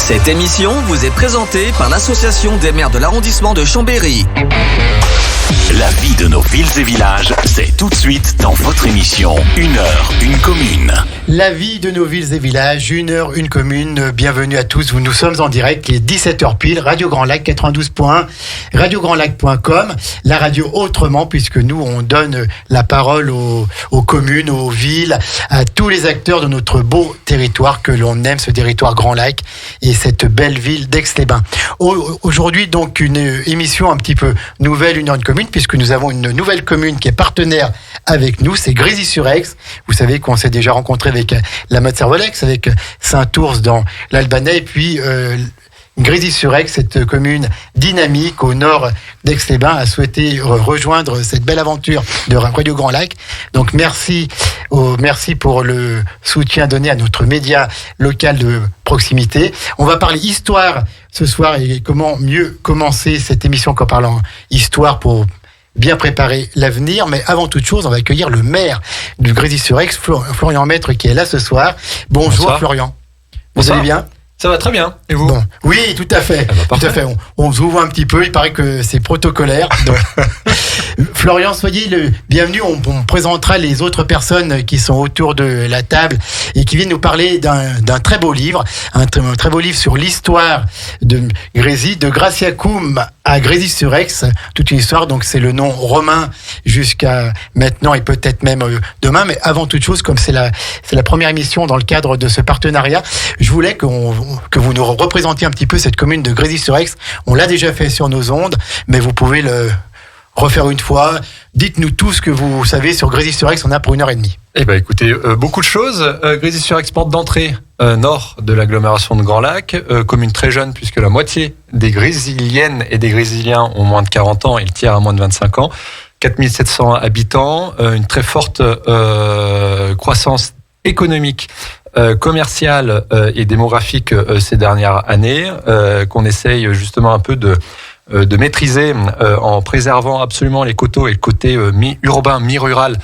Cette émission vous est présentée par l'Association des maires de l'arrondissement de Chambéry. La vie de nos villes et villages, c'est tout de suite dans votre émission 1 heure, 1 commune. La vie de nos villes et villages, 1 heure, 1 commune. Bienvenue à tous. Nous sommes en direct, il est 17h pile, Radio Grand Lac 92.1, radiograndlac.com, la radio autrement, puisque nous, on donne la parole aux communes, aux villes, à tous les acteurs de notre beau territoire que l'on aime, ce territoire Grand Lac et cette belle ville d'Aix-les-Bains. Aujourd'hui, donc, une émission un petit peu nouvelle, 1 heure, 1 commune, puisque nous avons une nouvelle commune qui est partenaire avec nous, c'est Grésy-sur-Aix. Vous savez qu'on s'est déjà rencontré avec la Motte-Servolex, avec Saint-Ours dans l'Albanais, et puis Grésy-sur-Aix, cette commune dynamique au nord d'Aix-les-Bains, a souhaité rejoindre cette belle aventure de Radio Grand Lac. Donc merci pour le soutien donné à notre média local de proximité. On va parler histoire ce soir et comment mieux commencer cette émission qu'en parlant histoire pour bien préparer l'avenir. Mais avant toute chose, on va accueillir le maire de Grésy-sur-Aix, Florian Maître, qui est là ce soir. Bonjour. Bonsoir. Florian. Vous allez bien ? Ça va très bien. Et vous ? Bon. Oui, tout à fait. Tout à fait. On vous voit un petit peu. Il paraît que c'est protocolaire. Donc, Florian, soyez le bienvenu. On présentera les autres personnes qui sont autour de la table et qui viennent nous parler d'un très beau livre, un très beau livre sur l'histoire de Grésy, de Graciacum à Grésy-sur-Aix, toute une histoire. Donc c'est le nom romain jusqu'à maintenant et peut-être même demain. Mais avant toute chose, comme c'est la première émission dans le cadre de ce partenariat, je voulais que vous nous représentiez un petit peu cette commune de Grésy-sur-Aix. On l'a déjà fait sur nos ondes, mais vous pouvez le refaire une fois. Dites-nous tout ce que vous savez sur Grésy-sur-Aix. On a pour 1h30. Eh ben, écoutez, beaucoup de choses. Grésy-sur-Aix, porte d'entrée nord de l'agglomération de Grand Lac, commune très jeune puisque la moitié des Grésiliennes et des Grésiliens ont moins de 40 ans et le tiers a moins de 25 ans. 4700 habitants, une très forte croissance économique, commerciale et démographique ces dernières années, qu'on essaye justement un peu de maîtriser en préservant absolument les coteaux et le côté mi-urbain, mi-rural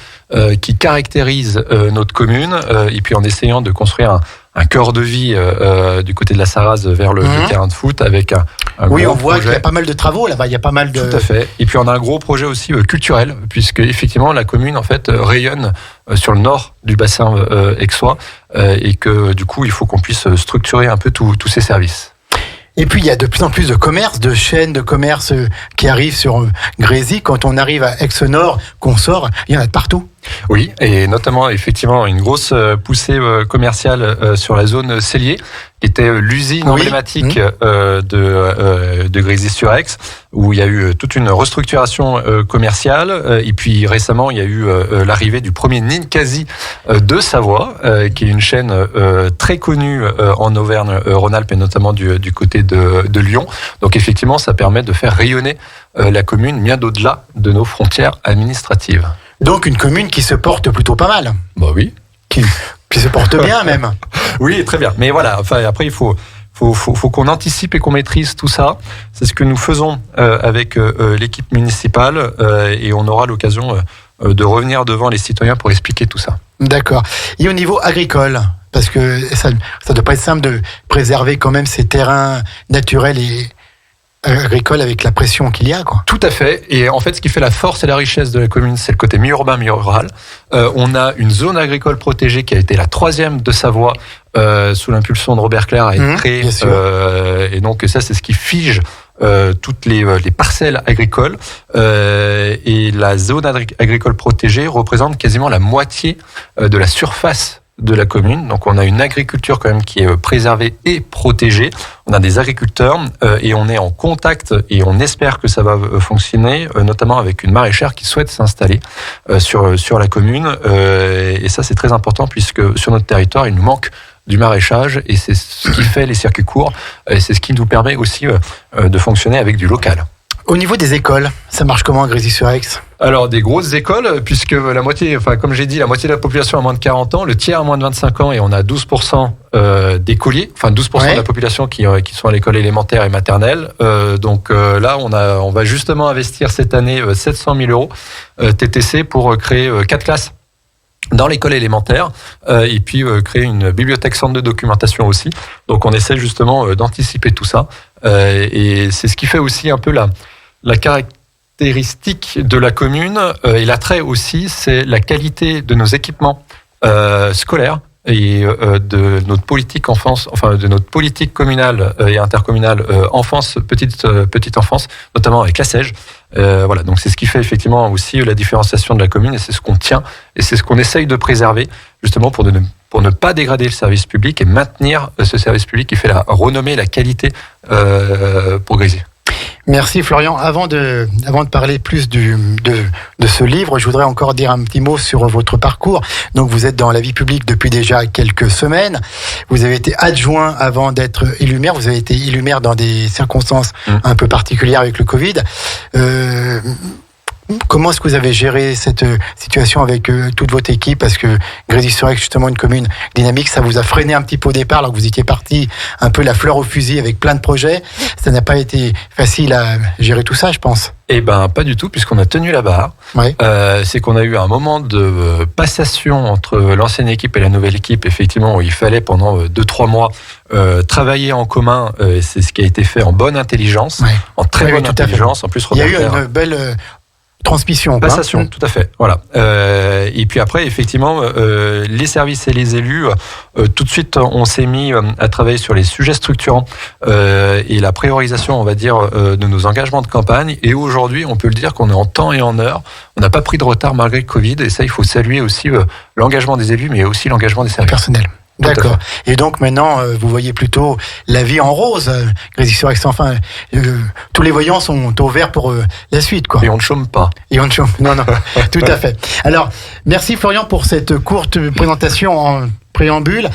qui caractérise notre commune, et puis en essayant de construire un cœur de vie du côté de la Sarraz vers le terrain de foot avec un oui, gros on voit projet. qu'il y a pas mal de travaux là-bas, il y a pas mal de... Tout à fait. Et puis on a un gros projet aussi culturel, puisque effectivement la commune en fait rayonne sur le nord du bassin aixois, et que du coup il faut qu'on puisse structurer un peu tous ces services. Et puis, il y a de plus en plus de commerces, de chaînes de commerce qui arrivent sur Grésy. Quand on arrive à Aix-Nord, qu'on sort, il y en a de partout. Oui, et notamment, effectivement, une grosse poussée commerciale sur la zone Cellier, qui était l'usine emblématique de Grésy-sur-Aix, où il y a eu toute une restructuration commerciale. Et puis, récemment, il y a eu l'arrivée du premier Ninkasi de Savoie, qui est une chaîne très connue en Auvergne-Rhône-Alpes, et notamment du côté de Lyon. Donc, effectivement, ça permet de faire rayonner la commune bien au-delà de nos frontières administratives. Donc une commune qui se porte plutôt pas mal. Bah oui. Qui se porte bien même. Oui, très bien. Mais voilà, enfin, après il faut qu'on anticipe et qu'on maîtrise tout ça. C'est ce que nous faisons avec l'équipe municipale, et on aura l'occasion de revenir devant les citoyens pour expliquer tout ça. D'accord. Et au niveau agricole, parce que ça doit pas être simple de préserver quand même ces terrains naturels et agricole avec la pression qu'il y a, quoi. Tout à fait. Et en fait, ce qui fait la force et la richesse de la commune, c'est le côté mi-urbain, mi-rural. On a une zone agricole protégée qui a été la 3e de Savoie, sous l'impulsion de Robert Clair, a été créée. Et donc, ça, c'est ce qui fige toutes les parcelles agricoles. Et la zone agricole protégée représente quasiment la moitié de la surface de la commune. Donc on a une agriculture quand même qui est préservée et protégée. On a des agriculteurs et on est en contact et on espère que ça va fonctionner, notamment avec une maraîchère qui souhaite s'installer sur la commune. Et ça c'est très important puisque sur notre territoire il nous manque du maraîchage et c'est ce qui fait les circuits courts et c'est ce qui nous permet aussi de fonctionner avec du local. Au niveau des écoles, ça marche comment à Grésy-sur-Aix ? Alors, des grosses écoles, puisque la moitié, enfin, comme j'ai dit, la moitié de la population a moins de 40 ans, le tiers a moins de 25 ans et on a 12% d'écoliers, enfin 12% de la population qui sont à l'école élémentaire et maternelle. Donc là, on va justement investir cette année 700 000 € TTC pour créer 4 classes dans l'école élémentaire, et puis créer une bibliothèque centre de documentation aussi. Donc on essaie justement d'anticiper tout ça, et c'est ce qui fait aussi un peu la caractéristique de la commune, et l'attrait aussi, c'est la qualité de nos équipements scolaires et de notre politique enfance, enfin de notre politique communale et intercommunale enfance, petite enfance, notamment avec la SEIG. Voilà, donc c'est ce qui fait effectivement aussi la différenciation de la commune, et c'est ce qu'on tient et c'est ce qu'on essaye de préserver justement pour ne pas dégrader le service public et maintenir ce service public qui fait la renommée et la qualité pour Grésy. Merci Florian. Avant de parler plus de ce livre, je voudrais encore dire un petit mot sur votre parcours. Donc vous êtes dans la vie publique depuis déjà quelques semaines. Vous avez été adjoint avant d'être élu maire. Vous avez été élu maire dans des circonstances un peu particulières avec le Covid. Comment est-ce que vous avez géré cette situation avec toute votre équipe? Parce que Grésy-sur-Aix, justement, une commune dynamique, ça vous a freiné un petit peu au départ, alors que vous étiez parti un peu la fleur au fusil avec plein de projets. Ça n'a pas été facile à gérer tout ça, je pense. Eh ben, pas du tout, puisqu'on a tenu la barre. Oui. C'est qu'on a eu un moment de passation entre l'ancienne équipe et la nouvelle équipe, effectivement, où il fallait pendant 2-3 mois travailler en commun. Et c'est ce qui a été fait en bonne intelligence, en très bonne intelligence. En plus, il y a eu une belle transmission. Passation, tout à fait. Voilà. Et puis après, effectivement, les services et les élus, tout de suite, on s'est mis à travailler sur les sujets structurants et la priorisation, on va dire, de nos engagements de campagne. Et aujourd'hui, on peut le dire qu'on est en temps et en heure. On n'a pas pris de retard malgré le Covid. Et ça, il faut saluer aussi l'engagement des élus, mais aussi l'engagement des services. Personnel. D'accord. Et donc maintenant, vous voyez plutôt la vie en rose, Grésy-sur-Aix. Enfin, tous les voyants sont au vert pour la suite, quoi. Et on ne chôme pas. Et on ne chôme. Non, tout à fait. Alors, merci Florian pour cette courte présentation en préambule.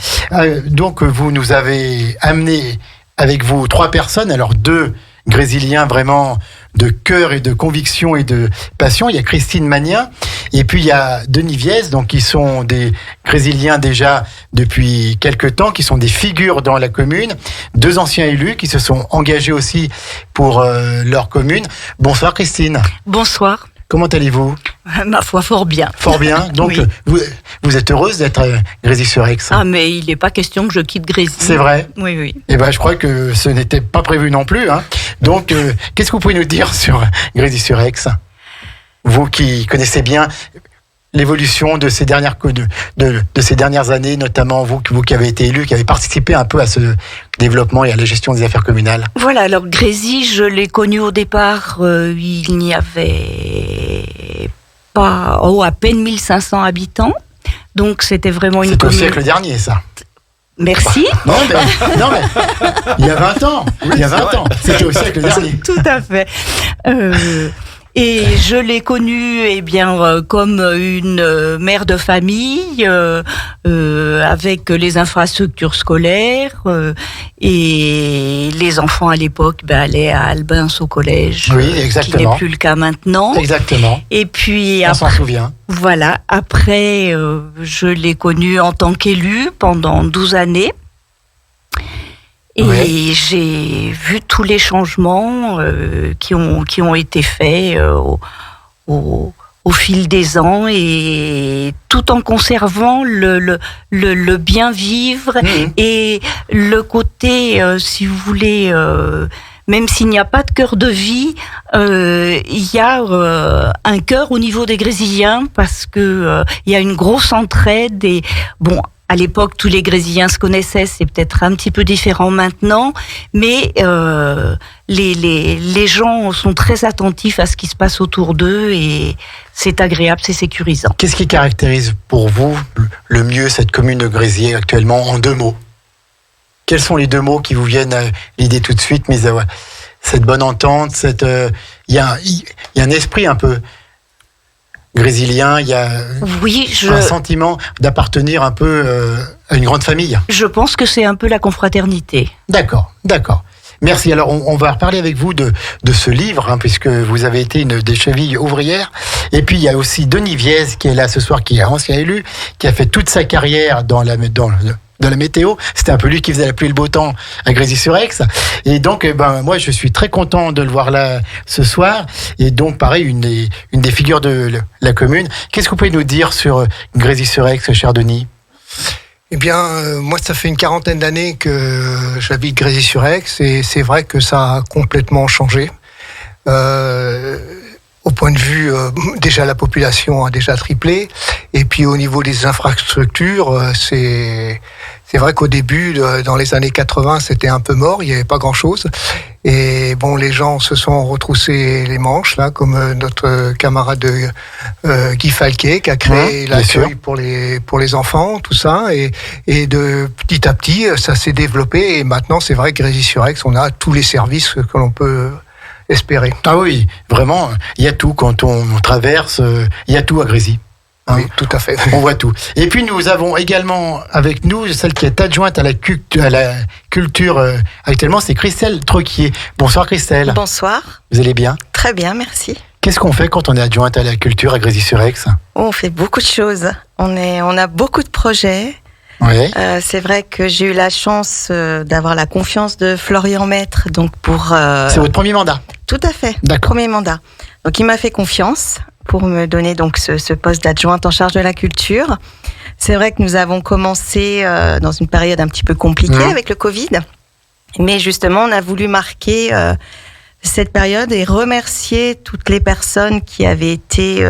Donc, vous nous avez amené avec vous 3 personnes. Alors, 2 Grésyliens vraiment de cœur et de conviction et de passion. Il y a Christine Magnin et puis il y a Denis Viez, donc qui sont des Grésyliens déjà depuis quelque temps, qui sont des figures dans la commune. 2 anciens élus qui se sont engagés aussi pour leur commune. Bonsoir Christine. Bonsoir. Comment allez-vous? Ma foi, fort bien. Fort bien. Donc, oui. vous êtes heureuse d'être Grésy-sur-Aix? Ah, mais il n'est pas question que je quitte Grésy. C'est vrai? Oui, oui. Eh ben, je crois que ce n'était pas prévu non plus. Hein. Donc, qu'est-ce que vous pouvez nous dire sur Grésy-sur-Aix? Vous qui connaissez bien l'évolution de ces dernières années, notamment vous qui avez été élu, qui avez participé un peu à ce développement et à la gestion des affaires communales. Voilà, alors Grésy, je l'ai connu au départ, il n'y avait pas, à peine 1500 habitants, donc c'était vraiment une commune... C'est au siècle dernier, ça. Merci. Non, mais il y a 20 ans, c'était au siècle dernier. Tout à fait. Et je l'ai connue, comme une mère de famille, avec les infrastructures scolaires, et les enfants à l'époque allaient à Albins au collège, exactement. qui n'est plus le cas maintenant. Exactement. Et puis on s'en souvient. Voilà. Après, je l'ai connue en tant qu'élue pendant 12 années. Et j'ai vu tous les changements qui ont été faits au fil des ans, et tout en conservant le bien vivre et le côté, si vous voulez, même s'il n'y a pas de cœur de vie, il y a un cœur au niveau des Grésyliens, parce que il y a une grosse entraide. Et bon, à l'époque, tous les Grésyliens se connaissaient, c'est peut-être un petit peu différent maintenant, mais les gens sont très attentifs à ce qui se passe autour d'eux, et c'est agréable, c'est sécurisant. Qu'est-ce qui caractérise pour vous le mieux cette commune de Grésy actuellement, en 2 mots? Quels sont les 2 mots qui vous viennent à l'idée tout de suite? Mais cette bonne entente, il y a un esprit un peu grésylien, il y a un sentiment d'appartenir un peu à une grande famille. Je pense que c'est un peu la confraternité. D'accord. Merci. Alors, on va reparler avec vous de ce livre, puisque vous avez été une des chevilles ouvrières. Et puis, il y a aussi Denis Viez, qui est là ce soir, qui est ancien élu, qui a fait toute sa carrière dans de la météo. C'était un peu lui qui faisait la pluie et le beau temps à Grésy-sur-Aix. Et donc, moi, je suis très content de le voir là ce soir. Et donc, pareil, une des figures de la commune. Qu'est-ce que vous pouvez nous dire sur Grésy-sur-Aix, cher Denis ? Eh bien, moi, ça fait une 40aine d'années que j'habite Grésy-sur-Aix et c'est vrai que ça a complètement changé. Au point de vue, déjà la population a déjà triplé, et puis au niveau des infrastructures, c'est vrai qu'au début, dans les années 80, c'était un peu mort, il n'y avait pas grand-chose. Et bon, les gens se sont retroussés les manches, là, comme notre camarade Guy Falquet, qui a créé l'accueil pour les enfants, tout ça. Et de petit à petit, ça s'est développé. Et maintenant, c'est vrai que Grésy-sur-Aix, on a tous les services que l'on peut espérer. Ah oui, vraiment, il y a tout. Quand on traverse, il y a tout à Grésy. Oui, tout à fait. On voit tout. Et puis nous avons également avec nous celle qui est adjointe à la culture actuellement, c'est Christelle Troquier. Bonsoir Christelle. Bonsoir. Vous allez bien ? Très bien, merci. Qu'est-ce qu'on fait quand on est adjointe à la culture à Grésy-sur-Aix ? On fait beaucoup de choses. On a beaucoup de projets. Oui. C'est vrai que j'ai eu la chance d'avoir la confiance de Florian Maître, donc pour. C'est votre premier mandat ? Tout à fait. D'accord. Premier mandat. Donc il m'a fait confiance pour me donner donc ce poste d'adjointe en charge de la culture. C'est vrai que nous avons commencé dans une période un petit peu compliquée avec le Covid, mais justement on a voulu marquer cette période et remercier toutes les personnes qui avaient été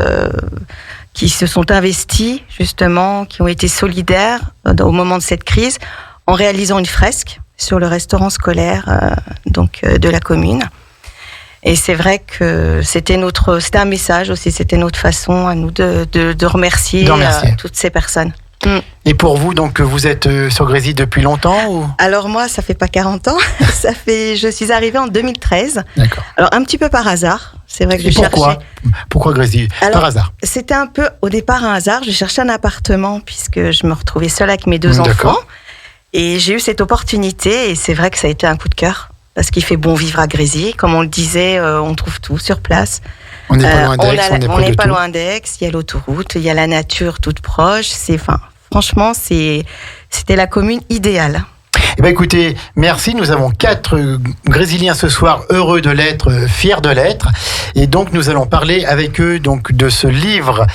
qui se sont investies justement, qui ont été solidaires au moment de cette crise, en réalisant une fresque sur le restaurant scolaire de la commune. Et c'est vrai que c'était un message aussi, c'était notre façon à nous de remercier toutes ces personnes. Et pour vous, donc, vous êtes sur Grésy depuis longtemps ou... Alors moi, ça fait pas 40 ans, je suis arrivée en 2013. D'accord. Alors un petit peu par hasard, c'est vrai que Pourquoi Grésy ? Par hasard. C'était un peu au départ un hasard, je cherchais un appartement puisque je me retrouvais seule avec mes 2 enfants. Et j'ai eu cette opportunité et c'est vrai que ça a été un coup de cœur. Parce qu'il fait bon vivre à Grésy. Comme on le disait, on trouve tout sur place. On n'est pas loin d'Aix, on n'est pas loin d'Aix, il y a l'autoroute, il y a la nature toute proche. Franchement, c'était la commune idéale. Eh bien, écoutez, merci. Nous avons 4 Grésiliens ce soir, heureux de l'être, fiers de l'être. Et donc, nous allons parler avec eux donc, de ce livre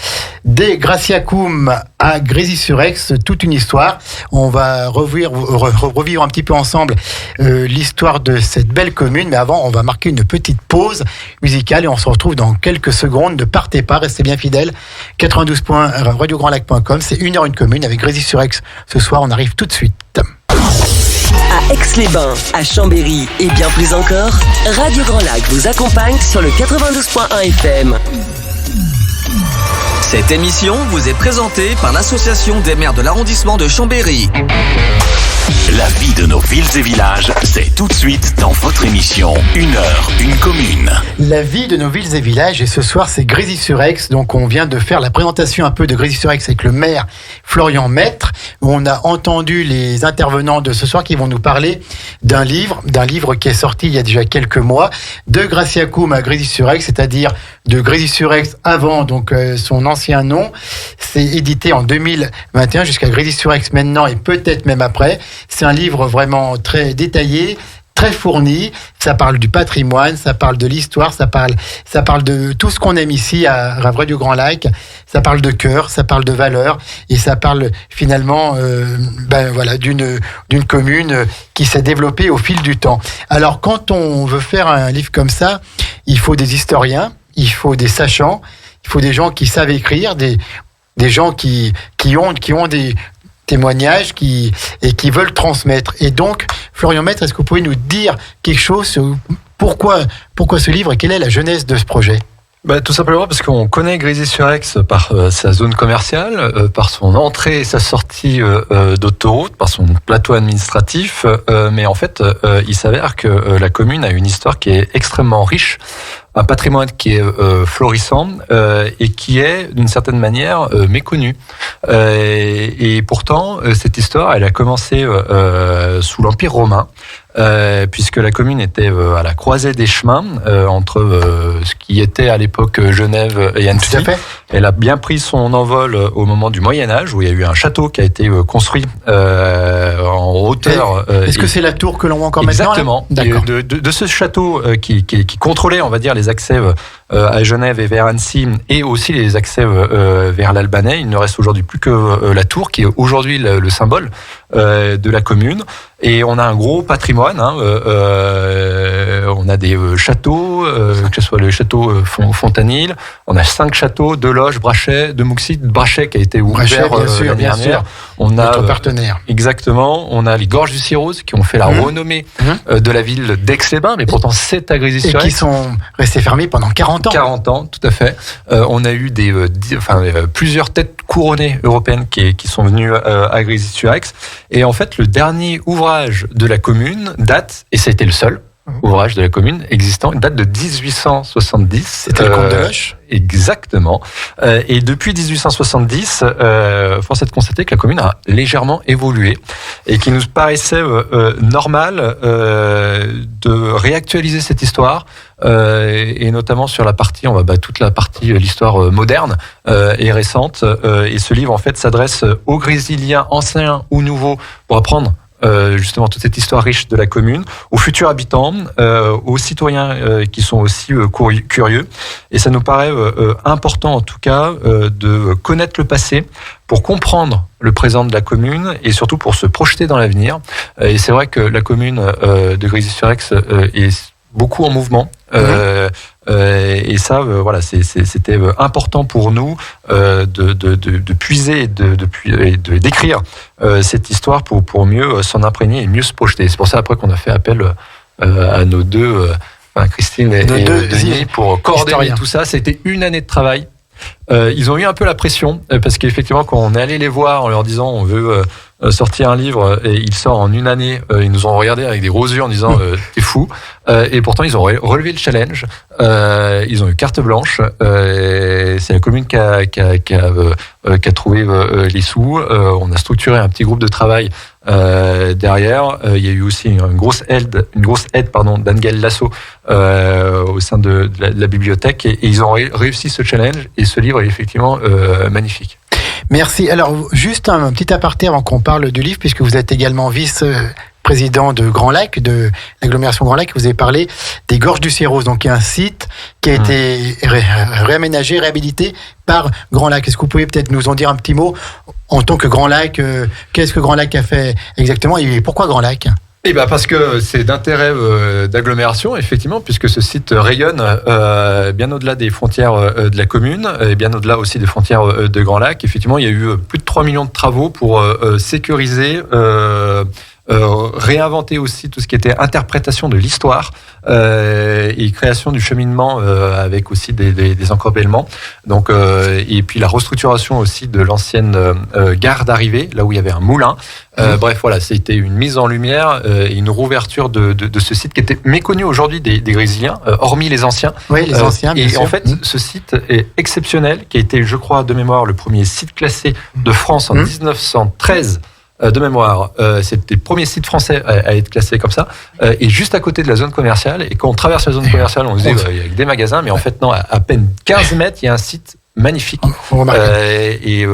des Graciacum à Grésy-sur-Aix, toute une histoire. On va revivre un petit peu ensemble l'histoire de cette belle commune. Mais avant, on va marquer une petite pause musicale et on se retrouve dans quelques secondes. Ne partez pas, restez bien fidèles. 92.radiograndlac.com, c'est 1 heure une commune avec Grésy-sur-Aix. Ce soir, on arrive tout de suite. À Aix-les-Bains, à Chambéry et bien plus encore, Radio Grand Lac vous accompagne sur le 92.1 FM. Cette émission vous est présentée par l'Association des maires de l'arrondissement de Chambéry. La vie de nos villes et villages, c'est tout de suite dans votre émission 1 heure, une commune. La vie de nos villes et villages, et ce soir c'est Grésy-sur-Aix, donc on vient de faire la présentation un peu de Grésy-sur-Aix avec le maire Florian Maître. On a entendu les intervenants de ce soir qui vont nous parler d'un livre qui est sorti il y a déjà quelques mois, de Graciacum à Grésy-sur-Aix, c'est-à-dire de Grésy-sur-Aix avant donc son ancien nom. C'est édité en 2021 jusqu'à Grésy-sur-Aix maintenant et peut-être même après. C'est un livre vraiment très détaillé, très fourni. Ça parle du patrimoine, ça parle de l'histoire, ça parle de tout ce qu'on aime ici à Radio Grand Lac. Ça parle de cœur, ça parle de valeurs et ça parle finalement d'une commune qui s'est développée au fil du temps. Alors quand on veut faire un livre comme ça, il faut des historiens, il faut des sachants, il faut des gens qui savent écrire, des gens qui ont des témoignages et qui veulent transmettre. Et donc, Florian Maître, est-ce que vous pouvez nous dire quelque chose sur pourquoi ce livre et quelle est la genèse de ce projet ? Tout simplement parce qu'on connaît Grésy-sur-Aix par sa zone commerciale, par son entrée et sa sortie d'autoroute, par son plateau administratif, mais en fait, il s'avère que la commune a une histoire qui est extrêmement riche, un patrimoine qui est florissant et qui est d'une certaine manière méconnu. Et pourtant, cette histoire, elle a commencé sous l'Empire romain. puisque la commune était à la croisée des chemins entre ce qui était à l'époque Genève et Annecy. Tout à fait. Elle a bien pris son envol au moment du Moyen-Âge, où il y a eu un château qui a été construit en hauteur. Est-ce que c'est la tour que l'on voit encore exactement, maintenant? Exactement. De ce château qui contrôlait, on va dire, les accès à Genève et vers Annecy, et aussi les accès vers l'Albanais. Il ne reste aujourd'hui plus que la tour, qui est aujourd'hui le symbole de la commune. Et on a un gros patrimoine. On a des châteaux, que ce soit le château Fontanil. On a 5 châteaux, de Loges, Brachet, de Mouxy, Brachet qui a été ouvert l'année dernière. On a notre partenaire. Exactement. On a les Gorges du Cirrose qui ont fait la renommée de la ville d'Aix-les-Bains, mais pourtant c'est à Grésy-sur-Aix. Et qui sont restés fermés pendant 40 ans. 40 ans, tout à fait. On a eu plusieurs têtes couronnées européennes qui sont venues à Grésy-sur-Aix. Et en fait, le dernier ouvrage de la commune date, et ça a été le seul ouvrage de la commune existant, date de 1870. C'était le comte de Loches. Exactement. Et depuis 1870, force est de constater que la commune a légèrement évolué et qu'il nous paraissait normal de réactualiser cette histoire et notamment sur la partie, toute la partie l'histoire moderne et récente. Et ce livre en fait s'adresse aux Grésiliens anciens ou nouveaux pour apprendre justement toute cette histoire riche de la commune, aux futurs habitants, aux citoyens qui sont aussi curieux. Et ça nous paraît important en tout cas de connaître le passé pour comprendre le présent de la commune et surtout pour se projeter dans l'avenir. Et c'est vrai que la commune de Grésy-sur-Aix est beaucoup en mouvement. Et ça, c'était important pour nous de puiser et de d'écrire cette histoire pour mieux s'en imprégner et mieux se projeter. C'est pour ça après qu'on a fait appel à nos deux, Christine et Denis, pour coordonner tout ça. C'était une année de travail. Ils ont eu un peu la pression parce qu'effectivement quand on est allé les voir en leur disant on veut sortir un livre et il sort en une année, ils nous ont regardé avec des gros yeux en disant t'es fou, et pourtant ils ont relevé le challenge, ils ont eu carte blanche, c'est la commune qui a trouvé les sous, on a structuré un petit groupe de travail derrière, il y a eu aussi une grosse aide d'Angel Lasso au sein de la bibliothèque et ils ont réussi ce challenge et ce livre est effectivement magnifique. Merci. Alors, juste un petit aparté avant qu'on parle du livre, puisque vous êtes également vice-président de Grand Lac, de l'agglomération Grand Lac, vous avez parlé des Gorges du Cirrose, donc il y a un site qui a été réaménagé, réhabilité par Grand Lac. Est-ce que vous pouvez peut-être nous en dire un petit mot en tant que Grand Lac? Qu'est-ce que Grand Lac a fait exactement et pourquoi Grand Lac? Parce que c'est d'intérêt d'agglomération, effectivement, puisque ce site rayonne bien au-delà des frontières de la commune et bien au-delà aussi des frontières de Grand Lac. Effectivement, il y a eu plus de 3 millions de travaux pour sécuriser, réinventer aussi tout ce qui était interprétation de l'histoire et création du cheminement avec aussi des encorbellements. Donc, et puis la restructuration aussi de l'ancienne gare d'arrivée, là où il y avait un moulin. Bref, voilà, c'était une mise en lumière et une rouverture de ce site qui était méconnu aujourd'hui des Grésiliens, hormis les anciens. Oui, les anciens, bien sûr. En fait, ce site est exceptionnel, qui a été, je crois, de mémoire, le premier site classé de France en 1913. De mémoire, c'était le premier site français à être classé comme ça, et juste à côté de la zone commerciale. Et quand on traverse la zone commerciale, on se dit il y a des magasins, mais en fait non, à peine 15 mètres, il y a un site magnifique. Et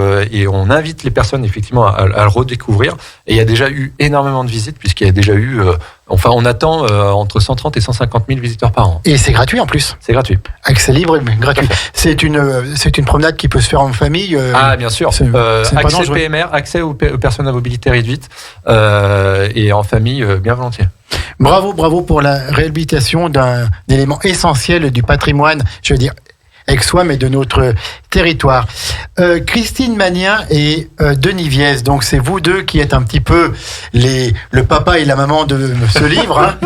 on invite les personnes effectivement à le redécouvrir. Et il y a déjà eu énormément de visites, puisqu'il y a déjà eu... on attend entre 130 et 150 000 visiteurs par an. Et c'est gratuit en plus. C'est gratuit. Accès libre, mais gratuit. C'est une promenade qui peut se faire en famille. Bien sûr. Accès PMR, accès aux personnes à mobilité réduite, et en famille, bien volontiers. Bravo pour la réhabilitation d'un élément essentiel du patrimoine, je veux dire, aixois, mais de notre territoire. Christine Magnien et Denis Viès, donc c'est vous deux qui êtes un petit peu le papa et la maman de ce livre, hein,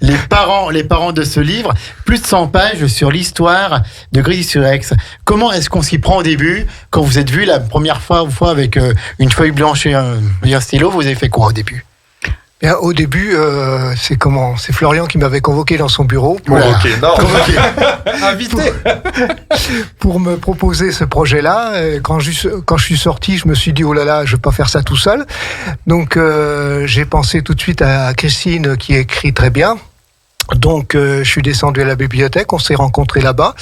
les parents de ce livre. Plus de 100 pages sur l'histoire de Grésy-sur-Aix. Comment est-ce qu'on s'y prend au début? Quand vous êtes vu la première fois avec une feuille blanche et un stylo, vous avez fait quoi au début? Bien, au début, c'est Florian qui m'avait convoqué dans son bureau Invité pour me proposer ce projet-là. Quand je suis sorti, je me suis dit, oh là là, je vais pas faire ça tout seul. Donc, j'ai pensé tout de suite à Christine qui écrit très bien. Donc, je suis descendu à la bibliothèque, on s'est rencontrés là-bas.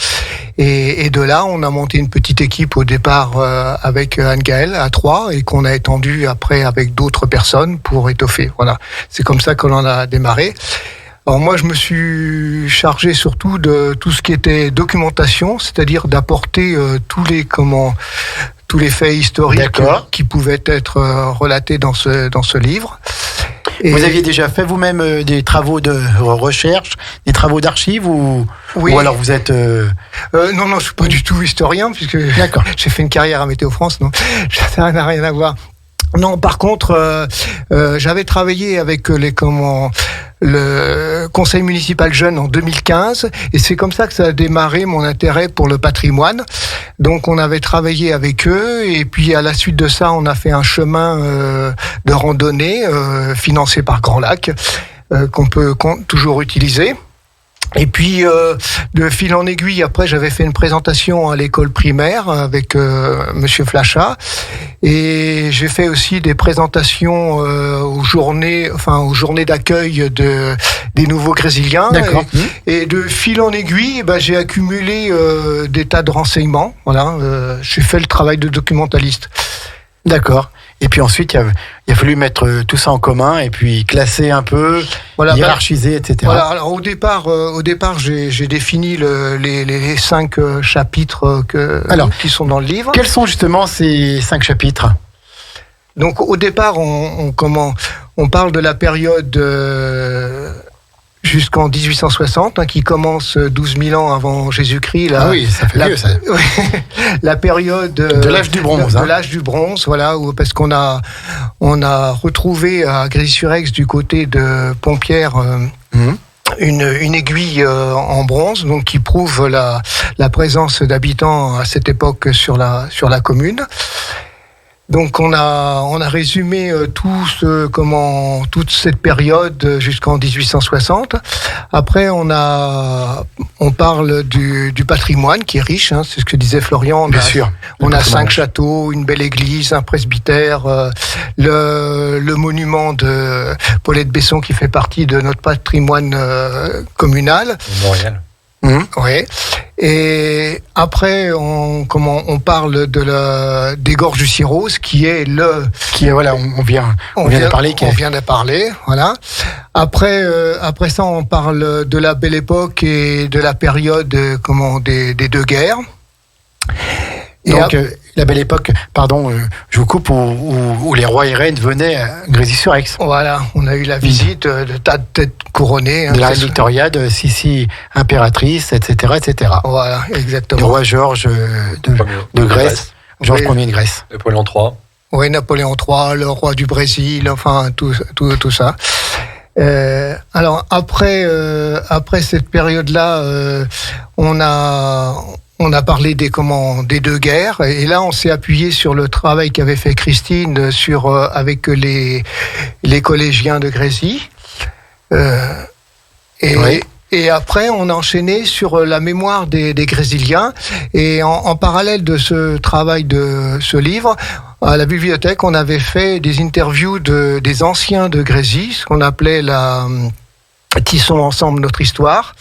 Et de là, on a monté une petite équipe au départ avec Anne-Gaëlle à 3 et qu'on a étendu après avec d'autres personnes pour étoffer. Voilà, c'est comme ça que l'on a démarré. Alors moi, je me suis chargé surtout de tout ce qui était documentation, c'est-à-dire d'apporter tous les faits historiques qui pouvaient être relatés dans ce livre. Et vous aviez déjà fait vous-même des travaux de recherche, des travaux d'archives ou alors vous êtes... Non, je suis pas du tout historien puisque j'ai fait une carrière à Météo France, non, ça n'a rien à voir. Non, par contre, j'avais travaillé avec le conseil municipal jeune en 2015 et c'est comme ça que ça a démarré mon intérêt pour le patrimoine. Donc on avait travaillé avec eux et puis à la suite de ça on a fait un chemin de randonnée financé par Grand Lac qu'on peut toujours utiliser. Et puis, de fil en aiguille, après, j'avais fait une présentation à l'école primaire avec Monsieur Flachat. Et j'ai fait aussi des présentations aux journées d'accueil des nouveaux Grésiliens. D'accord. Et de fil en aiguille, j'ai accumulé des tas de renseignements. Voilà, j'ai fait le travail de documentaliste. D'accord. Et puis ensuite, il a fallu mettre tout ça en commun et puis classer un peu, hiérarchiser, etc. Voilà. Alors au départ, j'ai défini les 5 chapitres qui sont dans le livre. Quels sont justement ces 5 chapitres ? Donc au départ, on parle de la période jusqu'en 1860, qui commence 12 000 ans avant Jésus-Christ. Ah oui, ça fait vieux, ça. La période de l'âge du bronze. De l'âge du bronze, voilà, parce qu'on a retrouvé à Grésy-sur-Aix, du côté de Pompierre, une aiguille en bronze, donc qui prouve la présence d'habitants à cette époque sur la commune. Donc on a résumé toute cette période jusqu'en 1860. Après on parle du patrimoine qui est riche, c'est ce que disait Florian. Bien sûr. On a 5 châteaux, une belle église, un presbytère, le monument de Paulette Besson qui fait partie de notre patrimoine communal. Montréal. Oui. Et après, on parle des gorges du Cirrose, on vient de parler. Voilà. Après ça, on parle de la Belle Époque et de la période, des 2 guerres. Donc, la Belle Époque, je vous coupe, où les rois et reines venaient à Grésy-sur-Aix. Voilà, on a eu la visite de tas de têtes couronnées. De la reine Victoria, de Sissi impératrice, etc., etc. Voilà, exactement. Du roi Georges de Grèce, Georges Ier de Grèce. Napoléon III. Oui, Napoléon III, le roi du Brésil, enfin, tout ça. Alors, après cette période-là, on a parlé des 2 guerres, et là on s'est appuyé sur le travail qu'avait fait Christine avec les collégiens de Grésy. Et après on a enchaîné sur la mémoire des Grésiliens, et en parallèle de ce travail de ce livre, à la bibliothèque on avait fait des interviews des anciens de Grésy, ce qu'on appelait Tissons ensemble notre histoire.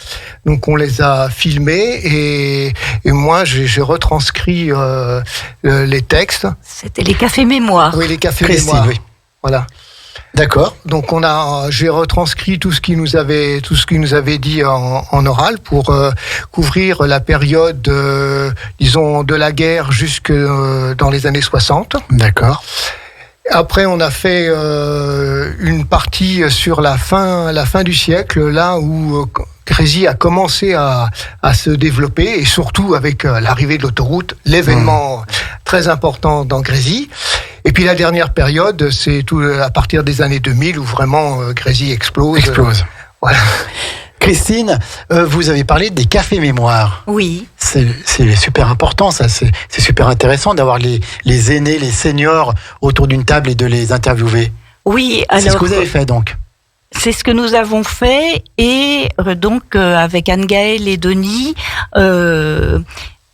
Donc on les a filmés et moi j'ai retranscrit les textes. C'était les cafés mémoires. Oui, les cafés mémoires. Oui. Voilà. D'accord. Donc j'ai retranscrit tout ce qu'il nous avait dit en oral pour couvrir la période de la guerre jusque dans les années 60. D'accord. Après, on a fait une partie sur la fin du siècle, là où Grésy a commencé à se développer, et surtout avec l'arrivée de l'autoroute, l'événement très important dans Grésy. Et puis la dernière période, c'est à partir des années 2000 où vraiment Grésy explose. Voilà. Christine, vous avez parlé des cafés mémoires. Oui. C'est super important, ça. C'est super intéressant d'avoir les aînés, les seniors autour d'une table et de les interviewer. Oui, alors. C'est ce que vous avez fait, donc. c'est ce que nous avons fait et donc avec Anne-Gaëlle et Denis,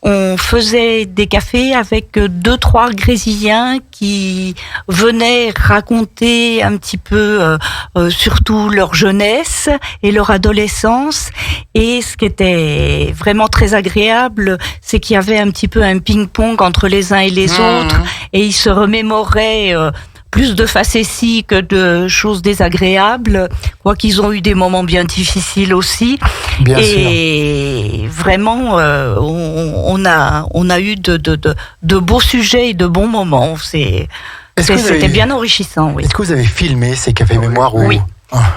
on faisait des cafés avec 2-3 Grésiliens qui venaient raconter un petit peu surtout leur jeunesse et leur adolescence. Et ce qui était vraiment très agréable, c'est qu'il y avait un petit peu un ping-pong entre les uns et les autres, et ils se remémoraient plus de facéties que de choses désagréables, quoi qu'ils ont eu des moments bien difficiles aussi. Bien et sûr. Vraiment, on a eu de beaux sujets et de bons moments. C'était bien enrichissant. Oui. Est-ce que vous avez filmé ces cafés mémoire ou... Oui.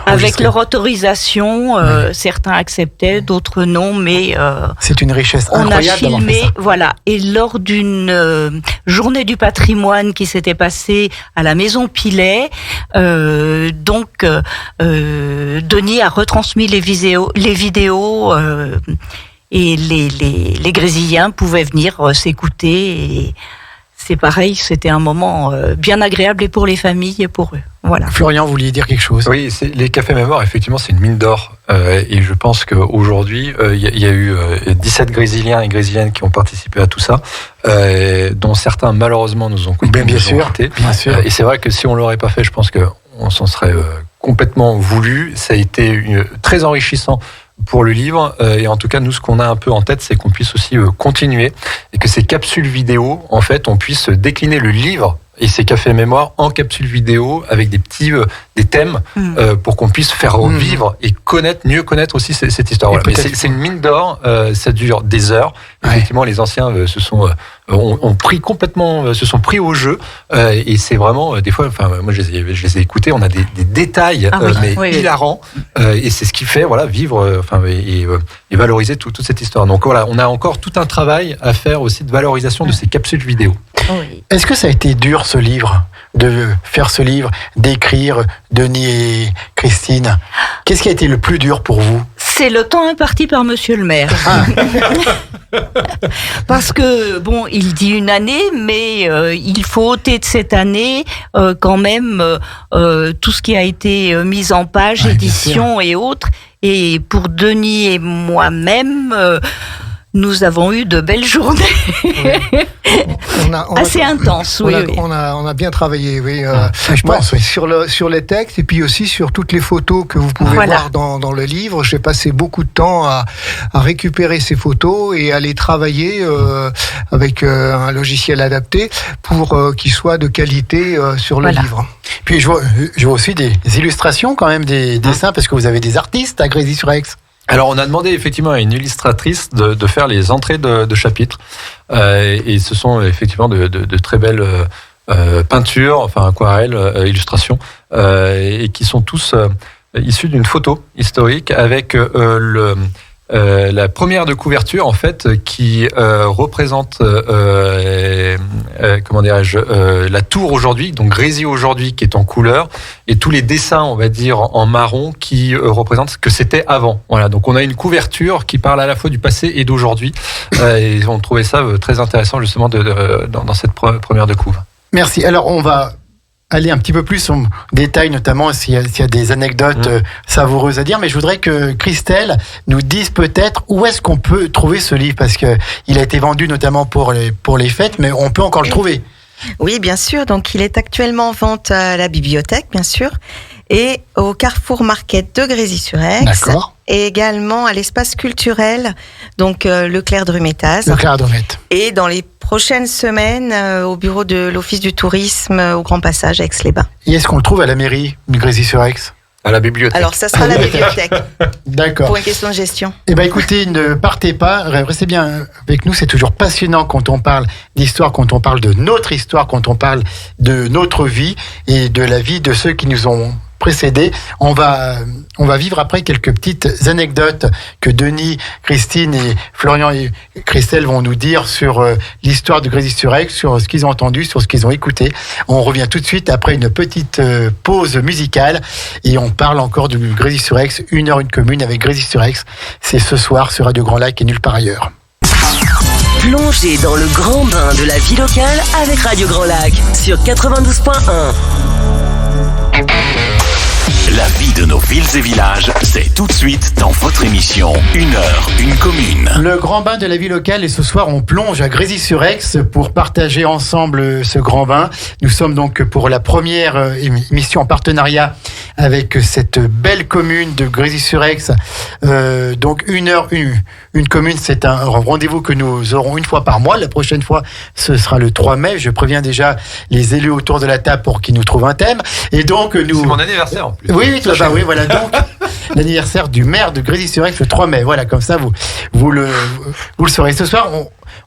Avec leur autorisation, certains acceptaient, d'autres non, mais c'est une richesse incroyable. On a filmé, voilà. Et lors d'une journée du patrimoine qui s'était passée à la Maison Pilet, Denis a retransmis les vidéos et les Grésiliens pouvaient venir s'écouter. Et c'est pareil, c'était un moment bien agréable et pour les familles et pour eux. Voilà. Florian, vous vouliez dire quelque chose ? Oui, les cafés mémoire, effectivement, c'est une mine d'or. Et je pense qu'aujourd'hui, il y a eu 17 Grésiliens et Grésiliennes qui ont participé à tout ça, dont certains, malheureusement, nous ont quittés. Bien sûr. Et c'est vrai que si on ne l'aurait pas fait, je pense qu'on s'en serait complètement voulu. Ça a été très enrichissant pour le livre, et en tout cas nous ce qu'on a un peu en tête, c'est qu'on puisse aussi continuer et que ces capsules vidéo, en fait, on puisse décliner le livre et ces cafés mémoire en capsules vidéo avec des thèmes pour qu'on puisse faire revivre et mieux connaître aussi cette histoire. Voilà. Mais c'est une mine d'or, ça dure des heures. Effectivement, les anciens se sont pris au jeu, et c'est vraiment des fois. Enfin, moi, je les ai écoutés. On a des détails hilarants, et c'est ce qui fait vivre, et valoriser toute cette histoire. Donc voilà, on a encore tout un travail à faire aussi de valorisation de ces capsules vidéo. Oui. Est-ce que ça a été dur ce livre, de faire ce livre, d'écrire, Denis et Christine ? Qu'est-ce qui a été le plus dur pour vous ? C'est le temps imparti par Monsieur le maire. Parce que, il dit une année, mais il faut ôter de cette année quand même tout ce qui a été mis en page, édition et autres. Et pour Denis et moi-même... nous avons eu de belles journées. Assez intenses, oui. On a bien travaillé, oui. Je pense, oui. Sur les textes et puis aussi sur toutes les photos que vous pouvez voir dans le livre. J'ai passé beaucoup de temps à récupérer ces photos et à les travailler avec un logiciel adapté pour qu'ils soient de qualité sur le livre. Puis je vois aussi des illustrations quand même, des dessins, parce que vous avez des artistes à Grésy-sur-Aix. Alors, on a demandé effectivement à une illustratrice de faire les entrées de chapitres, et ce sont effectivement de très belles peintures, aquarelles, illustrations, et qui sont tous issus d'une photo historique avec la première de couverture, en fait, qui représente la tour aujourd'hui, donc Grésy aujourd'hui, qui est en couleur, et tous les dessins, on va dire, en marron, qui représentent ce que c'était avant. Voilà, donc on a une couverture qui parle à la fois du passé et d'aujourd'hui, et on trouvait ça très intéressant justement dans cette première de couve. Merci. Alors on va aller un petit peu plus en détail, notamment s'il y a des anecdotes savoureuses à dire, mais je voudrais que Christelle nous dise peut-être où est-ce qu'on peut trouver ce livre, parce qu'il a été vendu notamment pour les fêtes, mais on peut encore le trouver. Oui, bien sûr. Donc, il est actuellement en vente à la bibliothèque, bien sûr, et au Carrefour Market de Grésy-sur-Aix. D'accord. Et également à l'espace culturel, donc Leclerc-Drumettaz. Leclerc-Drumettaz. Et dans les prochaines semaines, au bureau de l'Office du tourisme au Grand Passage à Aix-les-Bains. Et est-ce qu'on le trouve à la mairie de Grésy-sur-Aix ? À la bibliothèque. Alors, ça sera la bibliothèque. D'accord. Pour une question de gestion. Eh bien, écoutez, ne partez pas. Restez bien avec nous. C'est toujours passionnant quand on parle d'histoire, quand on parle de notre histoire, quand on parle de notre vie et de la vie de ceux qui nous ont précédés. On va vivre après quelques petites anecdotes que Denis, Christine et Florian et Christelle vont nous dire sur l'histoire de Grésy-sur-Aix, sur ce qu'ils ont entendu, sur ce qu'ils ont écouté. On revient tout de suite après une petite pause musicale et on parle encore de Grésy-sur-Aix, 1 heure, 1 commune avec Grésy-sur-Aix. C'est ce soir sur Radio Grand Lac et nulle part ailleurs. Plongez dans le grand bain de la vie locale avec Radio Grand Lac sur 92.1. La vie de nos nos villes et villages, c'est tout de suite dans votre émission 1 heure, 1 commune. Le grand bain de la vie locale et ce soir on plonge à Grésy-sur-Aix pour partager ensemble ce grand bain. Nous sommes donc pour la première émission en partenariat avec cette belle commune de Grésy-sur-Aix. Donc 1 heure, 1 commune, c'est un rendez-vous que nous aurons une fois par mois. La prochaine fois, ce sera le 3 mai. Je préviens déjà les élus autour de la table pour qu'ils nous trouvent un thème. Et donc nous... C'est mon anniversaire en plus. Oui, voilà. Donc l'anniversaire du maire de Grésy-sur-Aix le 3 mai. Voilà, comme ça vous le saurez. Ce soir,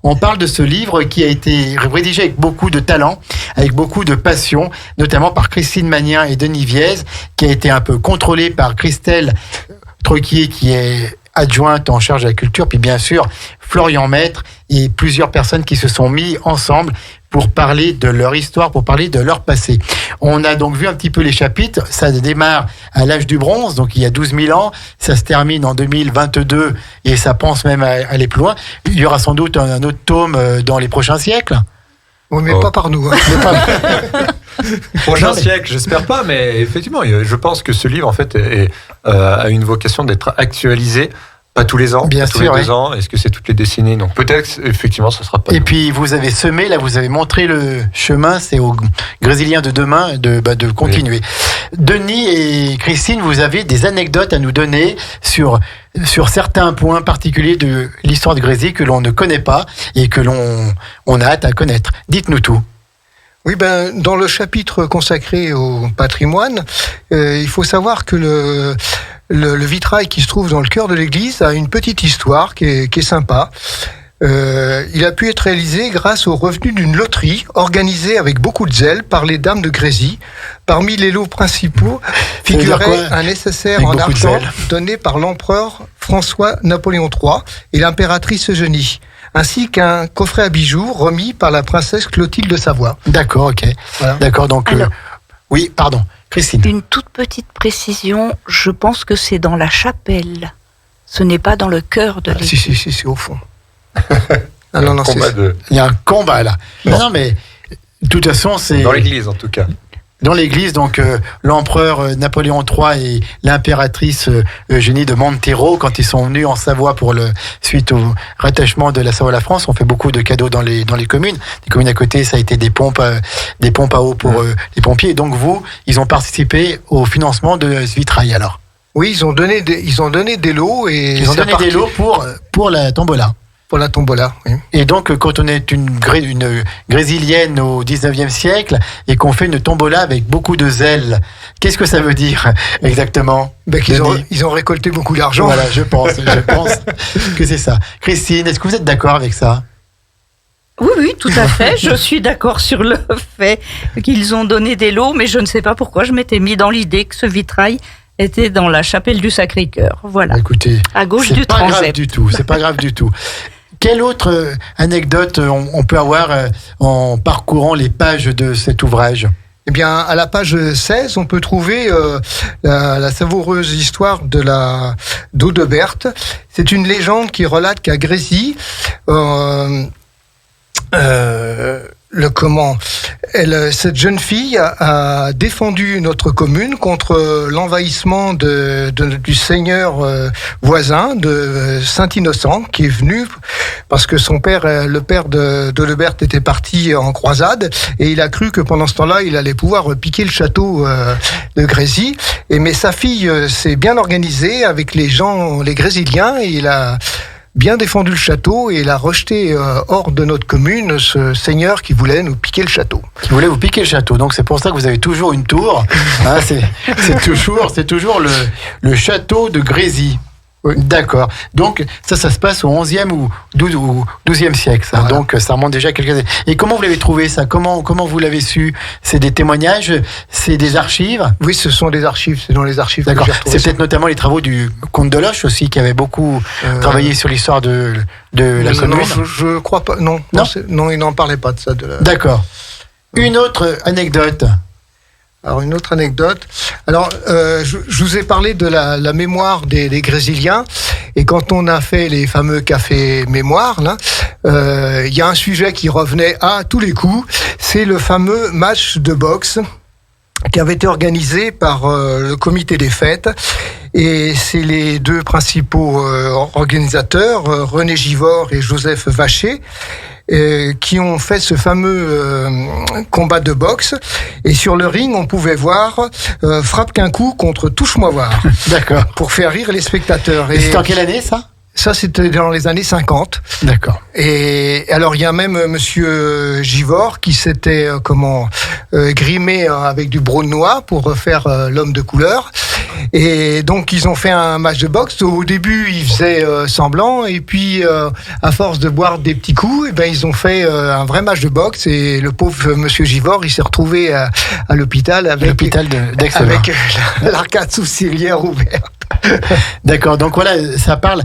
on parle de ce livre qui a été rédigé avec beaucoup de talent, avec beaucoup de passion, notamment par Christine Magnin et Denis Viez, qui a été un peu contrôlé par Christelle Troquier, qui est adjointe en charge de la culture, puis bien sûr Florian Maître et plusieurs personnes qui se sont mis ensemble pour parler de leur histoire, pour parler de leur passé. On a donc vu un petit peu les chapitres. Ça démarre à l'âge du bronze, donc il y a 12 000 ans. Ça se termine en 2022 et ça pense même à aller plus loin. Il y aura sans doute un autre tome dans les prochains siècles. Oui, mais pas par nous. Prochain siècle, j'espère pas, mais effectivement, je pense que ce livre, en fait, a une vocation d'être actualisé. Pas tous les ans, bien tous les 2 ans. Est-ce que c'est toutes les décennies? Donc peut-être, effectivement, ça sera pas. Et puis vous avez semé, là, vous avez montré le chemin. C'est aux Grésiliens de demain de continuer. Oui. Denis et Christine, vous avez des anecdotes à nous donner sur certains points particuliers de l'histoire de Grésy que l'on ne connaît pas et que on a hâte à connaître. Dites-nous tout. Oui, dans le chapitre consacré au patrimoine, il faut savoir que le vitrail qui se trouve dans le cœur de l'église a une petite histoire qui est sympa. Il a pu être réalisé grâce aux revenus d'une loterie organisée avec beaucoup de zèle par les dames de Grésy. Parmi les lots principaux figurait un nécessaire en argent donné par l'empereur François-Napoléon III et l'impératrice Eugénie, ainsi qu'un coffret à bijoux remis par la princesse Clotilde de Savoie. D'accord, ok. Voilà. D'accord, donc... Alors, oui, pardon. Christine. Une toute petite précision, je pense que c'est dans la chapelle. Ce n'est pas dans le cœur de l'église. Si, c'est au fond. Non, il y a un combat là. Non, mais de toute façon, c'est... Dans l'église, en tout cas. Dans l'église, donc l'empereur Napoléon III et l'impératrice Eugénie de Montero, quand ils sont venus en Savoie suite au rattachement de la Savoie à la France, on fait beaucoup de cadeaux dans les communes. Les communes à côté, ça a été des pompes à eau pour les pompiers. Et donc ils ont participé au financement de ce vitrail alors. Oui, ils ont donné des lots et ils ont donné des lots pour la tombola. Pour la tombola, oui. Et donc, quand on est une grésilienne au 19e siècle et qu'on fait une tombola avec beaucoup de zèle, qu'est-ce que ça veut dire exactement? Ils ont récolté beaucoup d'argent. Voilà, je pense que c'est ça. Christine, est-ce que vous êtes d'accord avec ça? Oui, tout à fait. Je suis d'accord sur le fait qu'ils ont donné des lots, mais je ne sais pas pourquoi je m'étais mis dans l'idée que ce vitrail était dans la chapelle du Sacré-Cœur. Voilà. Écoutez, à gauche du transept. C'est pas grave du tout. Quelle autre anecdote on peut avoir en parcourant les pages de cet ouvrage? Eh bien, à la page 16, on peut trouver la savoureuse histoire d'Audeberte. C'est une légende qui relate qu'à Grésy, cette jeune fille a défendu notre commune contre l'envahissement du seigneur voisin de Saint-Innocent, qui est venu parce que le père d'Audeberte était parti en croisade et il a cru que pendant ce temps-là, il allait pouvoir piquer le château de Grésy. Mais sa fille s'est bien organisée avec les Grésiliens, et il a bien défendu le château et il a rejeté hors de notre commune ce seigneur qui voulait nous piquer le château. Qui voulait vous piquer le château. Donc c'est pour ça que vous avez toujours une tour. Hein, c'est toujours le château de Grésy. Oui. D'accord. Donc ça se passe au 11e ou 12e siècle. Ça. Voilà. Donc ça remonte déjà quelques années. Et comment vous l'avez trouvé ça? Comment vous l'avez su? C'est des témoignages? C'est des archives? Oui, ce sont des archives. C'est dans les archives. D'accord. C'est peut-être notamment les travaux du comte de Loche aussi, qui avait beaucoup travaillé sur l'histoire de la commune. Non, je crois pas. Non, il n'en parlait pas de ça. D'accord. Une autre anecdote. Alors, une autre anecdote. Alors, je vous ai parlé de la mémoire des Grésiliens. Et quand on a fait les fameux cafés mémoire, là, il y a un sujet qui revenait à tous les coups. C'est le fameux match de boxe qui avait été organisé par le comité des fêtes. Et c'est les deux principaux organisateurs, René Givors et Joseph Vacher, qui ont fait ce fameux combat de boxe. Et sur le ring, on pouvait voir frappe qu'un coup contre touche-moi voir. D'accord. Pour faire rire les spectateurs. Et c'était en quelle année, ça ? Ça, c'était dans les années 50. D'accord. Et alors, il y a même monsieur Givors qui s'était grimé avec du brune noix pour faire l'homme de couleur. Et donc, ils ont fait un match de boxe. Au début, ils faisaient semblant. Et puis, à force de boire des petits coups, ils ont fait un vrai match de boxe. Et le pauvre monsieur Givors, il s'est retrouvé à l'hôpital avec l'arcade sourcilière ouverte. D'accord, donc voilà, ça parle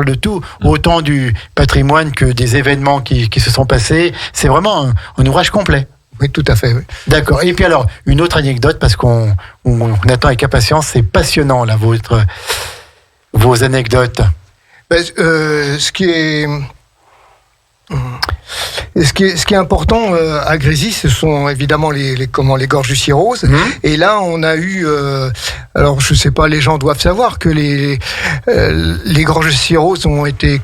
de tout, autant du patrimoine que des événements qui se sont passés. C'est vraiment un ouvrage complet. Oui, tout à fait. Oui. D'accord. Et puis alors, une autre anecdote, parce qu'on attend avec impatience, c'est passionnant là, vos anecdotes. Ce qui est important à Grésy, ce sont évidemment les gorges du Cirrose. Et là, on a eu, alors je sais pas, les gens doivent savoir que les gorges du Cirrose ont été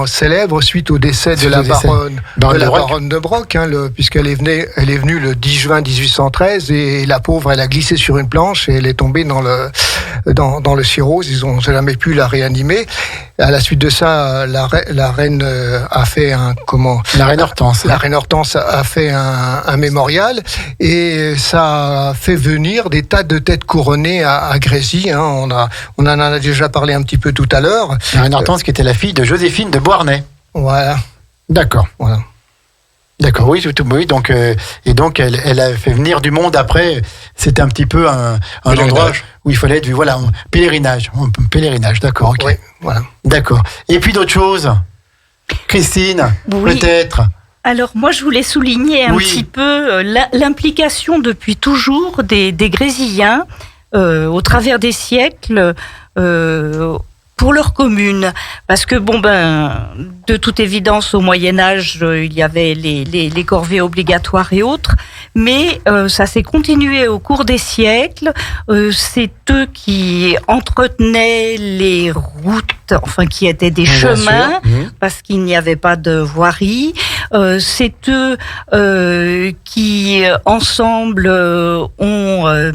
célèbres suite au décès de la baronne de Broc, puisqu'elle est venue le 10 juin 1813 et la pauvre, elle a glissé sur une planche et elle est tombée dans le Cirrose. Ils ont jamais pu la réanimer. À la suite de ça, la reine a fait la reine Hortense. La reine Hortense a fait un mémorial et ça a fait venir des tas de têtes couronnées à Grésy. On en a déjà parlé un petit peu tout à l'heure. La reine Hortense qui était la fille de Joséphine de Beauharnais. Voilà. D'accord. Voilà. D'accord, oui, donc elle a fait venir du monde après. C'était un petit peu un endroit où il fallait être vu. Voilà, pèlerinage, d'accord. Okay. Oui, voilà. D'accord. Et puis d'autres choses, Christine, oui. Peut-être. Alors moi, je voulais souligner un petit peu l'implication depuis toujours des Grésilliens au travers des siècles. Pour leur commune, parce que de toute évidence au Moyen-Âge il y avait les corvées obligatoires et autres, mais ça s'est continué au cours des siècles. C'est eux qui entretenaient les routes, enfin qui étaient des chemins, parce qu'il n'y avait pas de voirie. C'est eux qui ensemble ont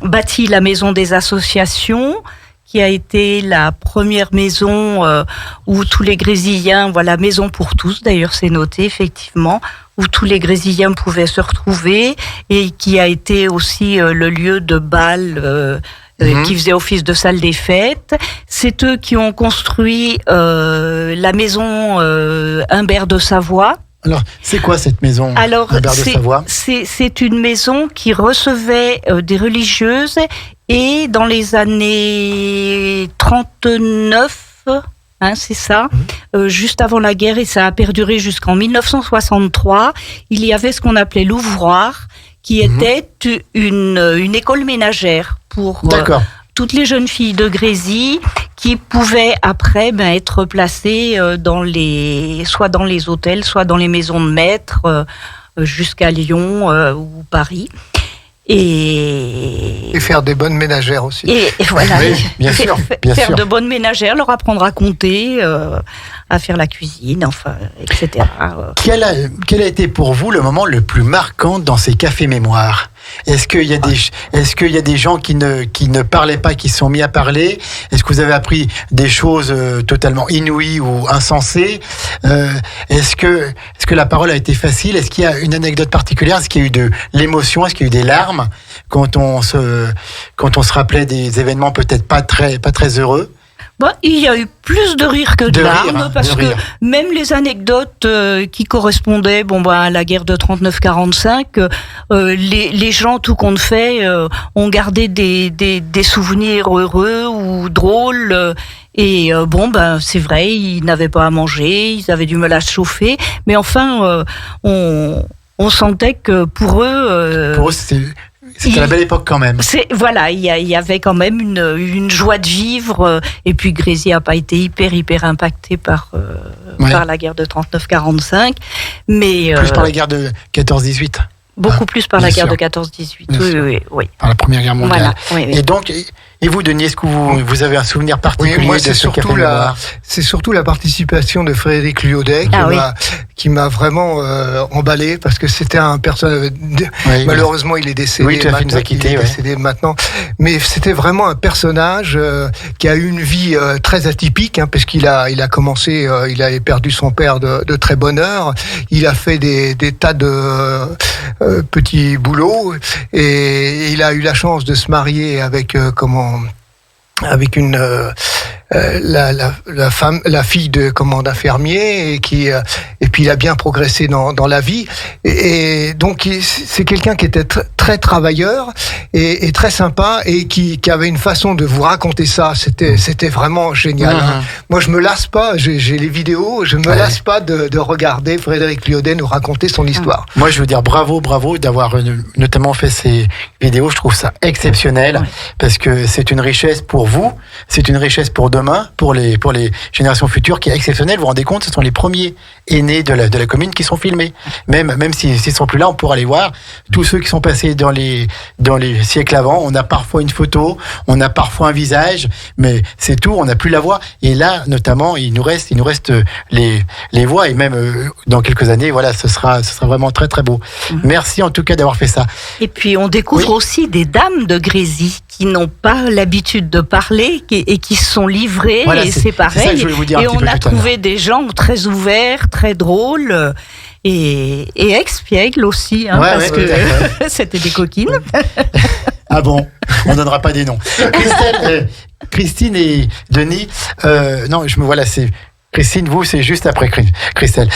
bâti la maison des associations, qui a été la première maison où tous les Grésiliens, maison pour tous, d'ailleurs c'est noté effectivement, où tous les Grésiliens pouvaient se retrouver, et qui a été aussi le lieu de bal qui faisait office de salle des fêtes. C'est eux qui ont construit la maison Humbert de Savoie. Alors, c'est quoi cette maison Humbert de Savoie ? C'est une maison qui recevait des religieuses, et dans les années 39, c'est ça, juste avant la guerre, et ça a perduré jusqu'en 1963, il y avait ce qu'on appelait l'ouvroir, qui était une école ménagère pour toutes les jeunes filles de Grésy, qui pouvaient après être placées soit dans les hôtels, soit dans les maisons de maîtres, jusqu'à Lyon ou Paris. Et faire des bonnes ménagères aussi. Et voilà, oui, bien sûr. Faire de bonnes ménagères, leur apprendre à compter, à faire la cuisine, etc. Quel a été pour vous le moment le plus marquant dans ces cafés mémoires ? Est-ce qu'il y a des gens qui ne parlaient pas, qui se sont mis à parler ? Est-ce que vous avez appris des choses totalement inouïes ou insensées ? Est-ce que la parole a été facile ? Est-ce qu'il y a une anecdote particulière ? Est-ce qu'il y a eu de l'émotion ? Est-ce qu'il y a eu des larmes quand on se rappelait des événements peut-être pas très heureux ? Il y a eu plus de rire que de larmes, parce que même les anecdotes qui correspondaient à la guerre de 39-45, les gens, tout compte fait, ont gardé des souvenirs heureux ou drôles. Et c'est vrai, ils n'avaient pas à manger, ils avaient du mal à se chauffer, mais enfin, on sentait que pour eux... C'était la belle époque quand même. Il y avait quand même une joie de vivre. Et puis Grésy n'a pas été hyper impacté par la guerre de 39-45. Mais plus par la guerre de 14-18. Beaucoup plus par la guerre de 14-18. Oui. Par la Première Guerre mondiale. Voilà, oui. Et donc, et vous, Denis, est-ce que vous avez un souvenir particulier moi, de ce café mémoire? C'est surtout la participation de Frédéric Liaudet qui m'a vraiment emballé, parce que c'était un personnage. Malheureusement, il est décédé. Oui, tout à fait, il nous a quittés. Il est décédé maintenant. Mais c'était vraiment un personnage qui a eu une vie très atypique, parce qu'il a commencé, il avait perdu son père de très bonne heure. Il a fait des tas de petits boulots, et il a eu la chance de se marier avec avec une la fille d'un fermier, et puis il a bien progressé dans la vie, et donc c'est quelqu'un qui était très travailleur et très sympa, et qui avait une façon de vous raconter ça, c'était vraiment génial. Moi, je me lasse pas, j'ai les vidéos, je me lasse pas de regarder Frédéric Liaudet nous raconter son histoire. Moi, je veux dire bravo d'avoir notamment fait ces vidéos. Je trouve ça exceptionnel, parce que c'est une richesse pour vous, c'est une richesse pour demain, pour les générations futures, qui est exceptionnelle. Vous vous rendez compte, ce sont les premiers aînés de la commune qui sont filmés. Même s'ils sont plus là, on pourra les voir. Tous ceux qui sont passés dans les siècles avant, on a parfois une photo, on a parfois un visage, mais c'est tout, on n'a plus la voix. Et là, notamment, il nous reste les voix, et même dans quelques années, voilà, ce sera vraiment très très beau. Merci en tout cas d'avoir fait ça. Et puis on découvre aussi des dames de Grésy qui n'ont pas l'habitude de parler et qui se sont livrées, et c'est pareil. C'est ça que je voulais vous dire et on a trouvé des gens très ouverts, très drôles, et espiègles aussi, parce que c'était des coquines. Ah bon, on donnera pas des noms. Christine et Denis, non, c'est Christine, vous, c'est juste après Christelle.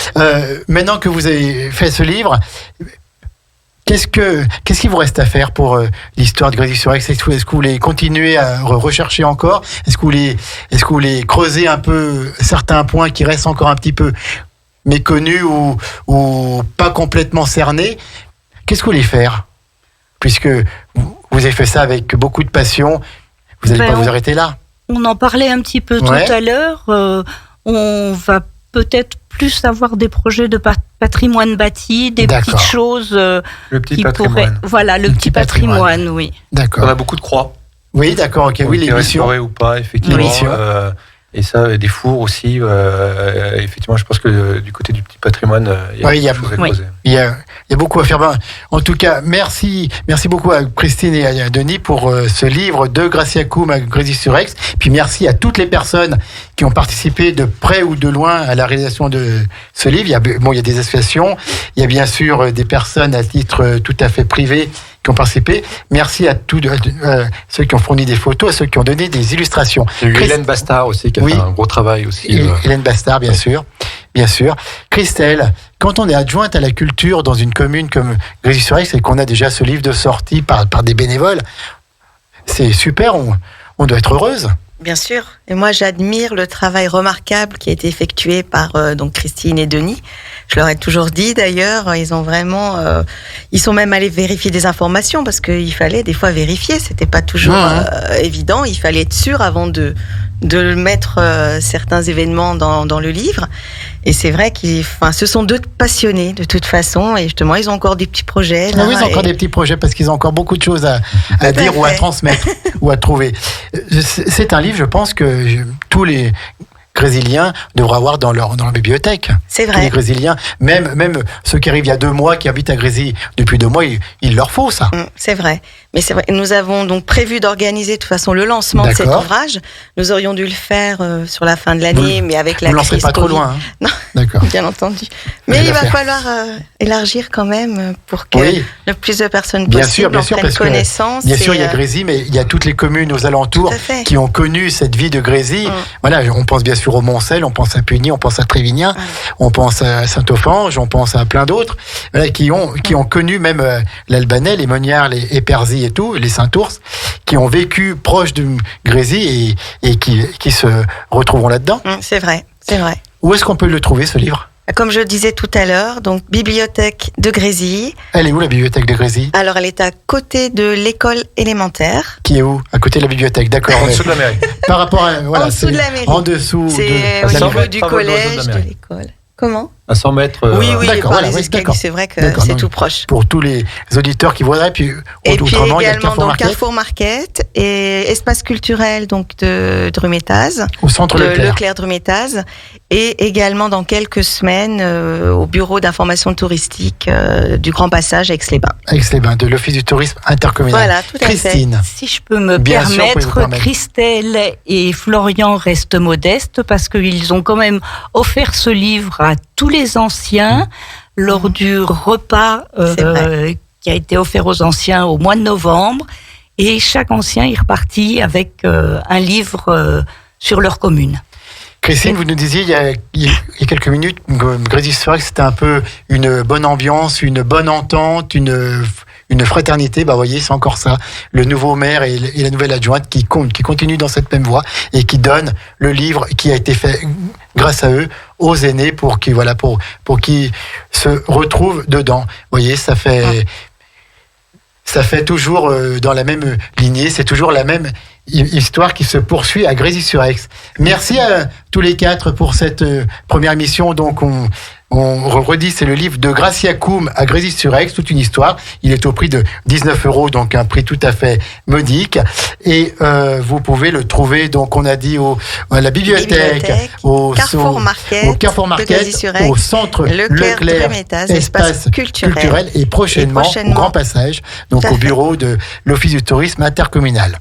Maintenant que vous avez fait ce livre, qu'est-ce qu'il vous reste à faire pour l'histoire de Grésy-sur-Aix? Est-ce que vous voulez continuer à rechercher encore? Est-ce que vous voulez creuser un peu certains points qui restent encore un petit peu méconnus ou pas complètement cernés? Qu'est-ce que vous voulez faire? Puisque vous avez fait ça avec beaucoup de passion, vous n'allez pas vous arrêter là. On en parlait un petit peu tout à l'heure. On va peut-être plus avoir des projets de patrimoine bâti, des petites choses le petit patrimoine. Voilà, le petit patrimoine, oui. D'accord. On a beaucoup de croix. Oui, d'accord, ok. Oui, les missions. Ou pas, effectivement. Et ça, des fours aussi. Effectivement, je pense que du côté du petit patrimoine, il y a beaucoup de choses à creuser. Il y a beaucoup à faire. En tout cas, merci beaucoup à Christine et à Denis pour ce livre de Graciacum à Grésy-sur-Aix. Puis merci à toutes les personnes qui ont participé de près ou de loin à la réalisation de ce livre. Il y a des associations, il y a bien sûr des personnes à titre tout à fait privé qui ont participé. Merci à tous ceux qui ont fourni des photos, à ceux qui ont donné des illustrations. Il y a eu Hélène Bastard aussi qui a fait un gros travail aussi. Hélène Bastard, bien sûr. Christelle, quand on est adjointe à la culture dans une commune comme Grésy-sur-Aix et qu'on a déjà ce livre de sortie par des bénévoles, c'est super, on doit être heureuse. Bien sûr. Et moi, j'admire le travail remarquable qui a été effectué par donc Christine et Denis. Je leur ai toujours dit, d'ailleurs, ils ont vraiment, ils sont même allés vérifier des informations, parce qu'il fallait des fois vérifier. C'était pas toujours évident. Il fallait être sûr avant de mettre certains événements dans le livre. Et c'est vrai ce sont deux passionnés de toute façon, et justement ils ont encore des petits projets. Là, oui, ils ont encore des petits projets, parce qu'ils ont encore beaucoup de choses à dire ou à transmettre ou à trouver. C'est un livre, je pense, que tous les Grésiliens devraient avoir dans leur bibliothèque. C'est vrai. Tous les Grésiliens, même ceux qui arrivent il y a 2 mois, qui habitent à Grésy depuis 2 mois, il leur faut ça. C'est vrai. Mais c'est vrai, nous avons donc prévu d'organiser de toute façon le lancement de cet ouvrage. Nous aurions dû le faire sur la fin de l'année, mais avec la crise. Vous ne lancez pas trop loin. Non, d'accord. Bien entendu. Mais il va falloir élargir quand même pour que le plus de personnes possible en prennent connaissance. Bien sûr, il y a Grésy, mais il y a toutes les communes aux alentours qui ont connu cette vie de Grésy. Voilà, on pense bien sûr au Moncel, on pense à Puigny, on pense à Trévignan, on pense à Saint-Ophange, on pense à plein d'autres, qui ont connu même l'Albanais, les Monniards, les Éperzy et tout, les Saint-Ours, qui ont vécu proche de Grésy et qui se retrouveront là-dedans. C'est vrai. Où est-ce qu'on peut le trouver, ce livre ? Comme je disais tout à l'heure, donc bibliothèque de Grésy. Elle est où, la bibliothèque de Grésy ? Alors, elle est à côté de l'école élémentaire. Qui est où ? À côté de la bibliothèque, d'accord. En dessous de la mairie. Par rapport à en dessous de la mairie. En dessous c'est au niveau du collège, de l'école. Comment ? à 100 mètres. Oui, D'accord, par voilà, les ouais, escaliers, d'accord. c'est vrai que D'accord, c'est donc, tout proche. Pour tous les auditeurs qui voudraient, puis Et puis autrement, il y a également Carrefour donc Market Carrefour Market et espace culturel donc de Drumétaz, au centre de Leclerc. Drumétaz, et également dans quelques semaines au bureau d'information touristique du Grand Passage à Aix-les-Bains. Aix-les-Bains, de l'Office du tourisme intercommunal. Voilà, tout à fait. Christine. Si je peux me Bien sûr, permettre, vous pouvez vous permettre. Christelle et Florian restent modestes parce qu'ils ont quand même offert ce livre à tous les anciens lors du repas qui a été offert aux anciens au mois de novembre. Et chaque ancien est reparti avec un livre sur leur commune. Christine, vous nous disiez il y a quelques minutes, Grésy-sur-Aix, c'était un peu une bonne ambiance, une bonne entente, une fraternité. Bah, vous voyez, c'est encore ça. Le nouveau maire et la nouvelle adjointe qui continuent dans cette même voie et qui donnent le livre qui a été fait grâce à eux aux aînés pour qu'ils se retrouvent dedans. Vous voyez, ça fait toujours dans la même lignée, c'est toujours la même histoire qui se poursuit à Grésy-sur-Aix. Merci à tous les quatre pour cette première émission. Donc on redit, c'est le livre de Gracia Koum à Grésy-sur-Aix, toute une histoire. Il est au prix de 19 €, donc un prix tout à fait modique. Et vous pouvez le trouver, donc on a dit à la bibliothèque, au Carrefour Market, au centre Leclerc, espace culturel et prochainement au Grand Passage, donc au bureau de l'Office du tourisme intercommunal.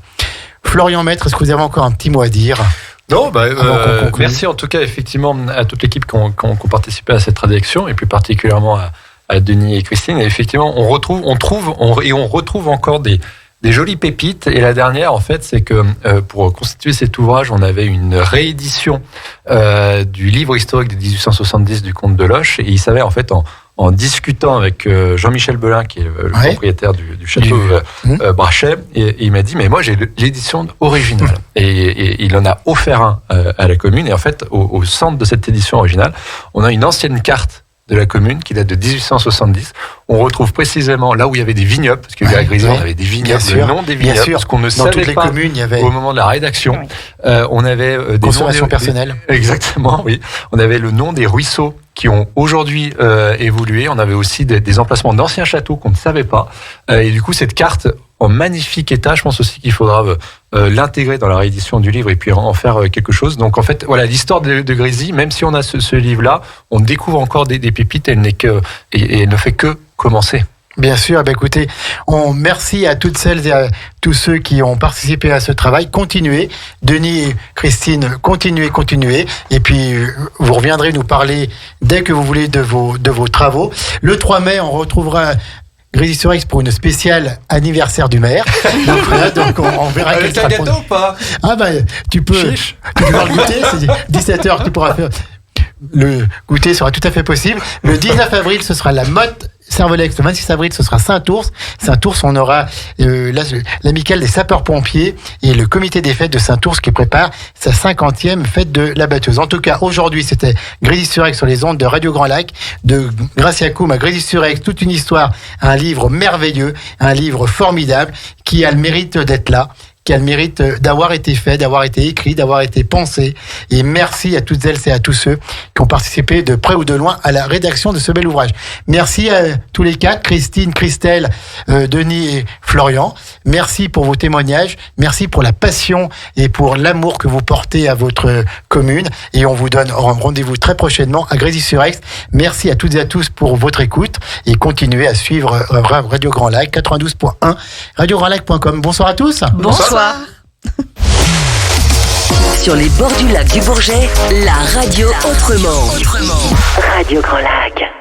Florian Maître, est-ce que vous avez encore un petit mot à dire ? Non, merci en tout cas effectivement à toute l'équipe qui ont participé à cette rédaction et plus particulièrement à Denis et Christine. Et effectivement, on retrouve encore des jolies pépites. Et la dernière, en fait, c'est que pour constituer cet ouvrage, on avait une réédition du livre historique de 1870 du comte de Loches. Et il s'avère en fait en discutant avec Jean-Michel Belin, qui est le propriétaire du château Brachet, et il m'a dit, mais moi j'ai l'édition originale. Et il en a offert un à la commune. Et en fait, au centre de cette édition originale, on a une ancienne carte de la commune qui date de 1870. On retrouve précisément là où il y avait des vignobles, parce qu'à Grésy, on avait des vignobles, le nom des vignobles, parce qu'on ne savait pas communes, il y avait... au moment de la rédaction. On avait des consommation personnelle. Exactement, oui. On avait le nom des ruisseaux qui ont aujourd'hui évolué. On avait aussi des emplacements d'anciens châteaux qu'on ne savait pas. Et du coup, cette carte en magnifique état, je pense aussi qu'il faudra l'intégrer dans la réédition du livre et puis en faire quelque chose. Donc en fait, voilà, l'histoire de Grésy, même si on a ce livre-là, on découvre encore des pépites. Elle ne fait que commencer. Bien sûr, écoutez, merci à toutes celles et à tous ceux qui ont participé à ce travail. Continuez, Denis et Christine, continuez. Et puis, vous reviendrez nous parler dès que vous voulez de vos travaux. Le 3 mai, on retrouvera Grésy-sur-Aix pour une spéciale anniversaire du maire. Donc voilà, on verra quel sera. Gâteau ou pas ? Ah tu peux faire le goûter, c'est 17h, tu pourras faire. Le goûter sera tout à fait possible. Le 19 avril, ce sera la Motte Cervelex. Le 26 avril, ce sera Saint-Ours. Saint-Ours, on aura l'amicale des sapeurs-pompiers et le comité des fêtes de Saint-Ours qui prépare sa 50e fête de la batteuse. En tout cas, aujourd'hui, c'était Grésy-sur-Aix sur les ondes de Radio Grand Lac, de Gracia Koum à Grésy-sur-Aix, toute une histoire, un livre merveilleux, un livre formidable qui a le mérite d'être là, qui a le mérite d'avoir été fait, d'avoir été écrit, d'avoir été pensé. Et merci à toutes elles et à tous ceux qui ont participé de près ou de loin à la rédaction de ce bel ouvrage. Merci à tous les quatre, Christine, Christelle, Denis et Florian. Merci pour vos témoignages. Merci pour la passion et pour l'amour que vous portez à votre commune. Et on vous donne rendez-vous très prochainement à Grésy-sur-Aix. Merci à toutes et à tous pour votre écoute et continuez à suivre Radio Grand Lac 92.1, radiograndlac.com. Bonsoir à tous. Bonsoir. Sur les bords du lac du Bourget, la radio autrement. Radio Grand Lac.